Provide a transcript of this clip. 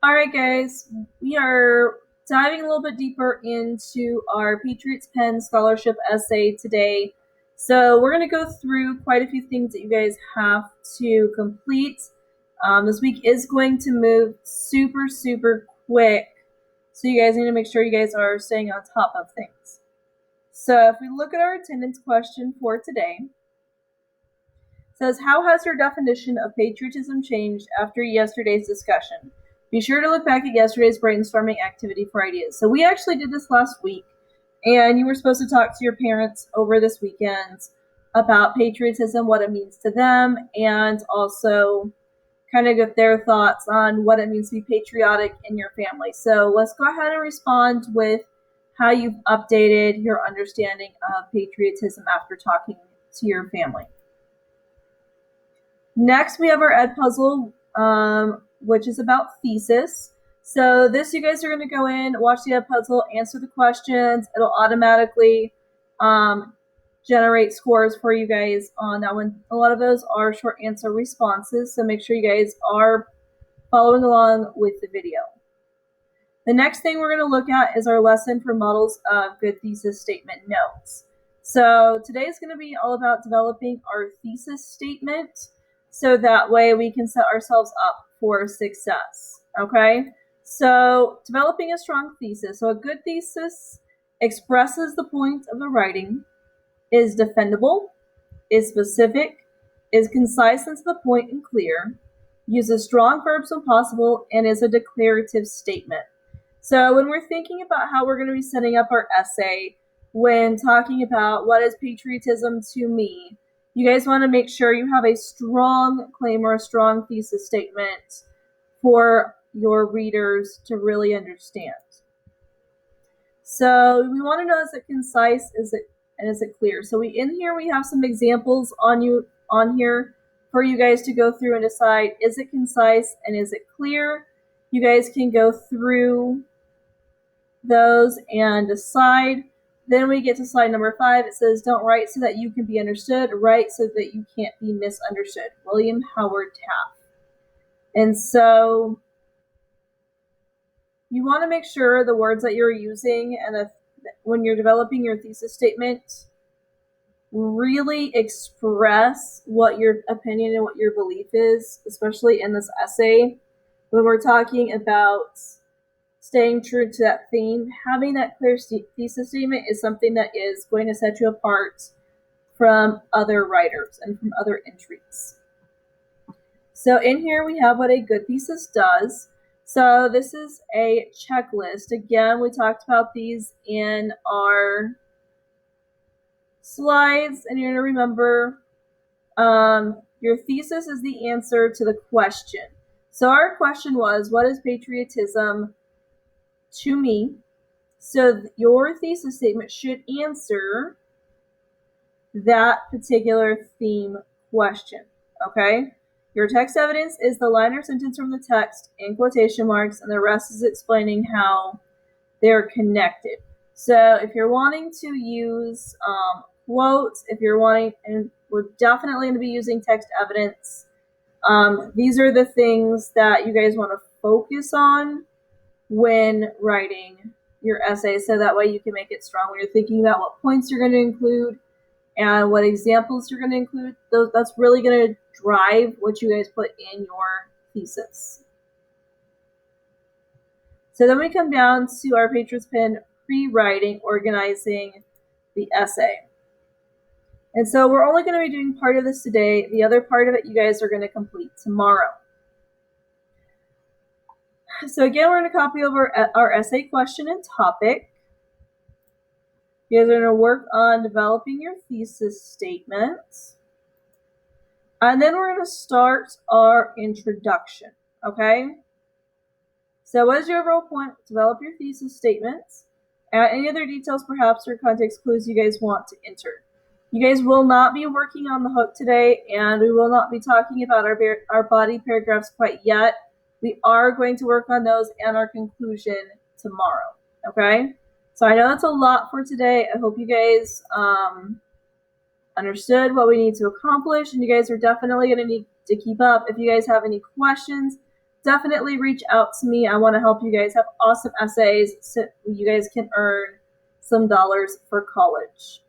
All right, guys, we are diving a little bit deeper into our Patriots Pen Scholarship essay today. So, we're going to go through quite a few things that you guys have to complete. This week is going to move super, super quick. So, you guys need to make sure you guys are staying on top of things. So, if we look at our attendance question for today, it says, how has your definition of patriotism changed after yesterday's discussion? Be sure to look back at yesterday's brainstorming activity for ideas. So we actually did this last week, and you were supposed to talk to your parents over this weekend about patriotism, what it means to them, and also kind of get their thoughts on what it means to be patriotic in your family. So let's go ahead and respond with how you've updated your understanding of patriotism after talking to your family. Next, we have our Ed puzzle, which is about thesis. So this, you guys are going to go in, watch the Ed puzzle, answer the questions. It'll automatically generate scores for you guys on that one. A lot of those are short answer responses, so make sure you guys are following along with the video. The next thing we're going to look at is our lesson for models of good thesis statement notes. So today is going to be all about developing our thesis statement, so that way we can set ourselves up for success, okay? So developing a strong thesis. So a good thesis expresses the point of the writing, is defendable, is specific, is concise and to the point and clear, uses strong verbs when possible, and is a declarative statement. So when we're thinking about how we're going to be setting up our essay, when talking about what is patriotism to me, you guys want to make sure you have a strong claim or a strong thesis statement for your readers to really understand. So we want to know, is it concise, is it clear? So in here we have some examples on here for you guys to go through and decide, is it concise and is it clear? You guys can go through those and decide. Then we get to slide number 5. It says, don't write so that you can be understood, write so that you can't be misunderstood. William Howard Taft. And so you want to make sure the words that you're using and when you're developing your thesis statement really express what your opinion and what your belief is, especially in this essay. When we're talking about staying true to that theme, having that clear thesis statement is something that is going to set you apart from other writers and from other entries. So in here we have what a good thesis does. So this is a checklist. Again, we talked about these in our slides, and you're going to remember your thesis is the answer to the question. So our question was, what is patriotism to me? So your thesis statement should answer that particular theme question, okay? Your text evidence is the line or sentence from the text in quotation marks, and the rest is explaining how they're connected. So if you're wanting to use quotes, if you're wanting, and we're definitely going to be using text evidence, these are the things that you guys want to focus on when writing your essay, so that way you can make it strong when you're thinking about what points you're going to include and what examples you're going to include. That's really going to drive what you guys put in your thesis. So then we come down to our Patriots Pen pre-writing, organizing the essay. And so we're only going to be doing part of this today. The other part of it you guys are going to complete tomorrow. So again, we're going to copy over our essay question and topic. You guys are going to work on developing your thesis statement. And then we're going to start our introduction, okay? So what is your overall point? Develop your thesis statements. Add any other details, perhaps, or context clues you guys want to enter. You guys will not be working on the hook today, and we will not be talking about our body paragraphs quite yet. We are going to work on those and our conclusion tomorrow, okay? So I know that's a lot for today. I hope you guys understood what we need to accomplish, and you guys are definitely going to need to keep up. If you guys have any questions, definitely reach out to me. I want to help you guys have awesome essays so you guys can earn some dollars for college.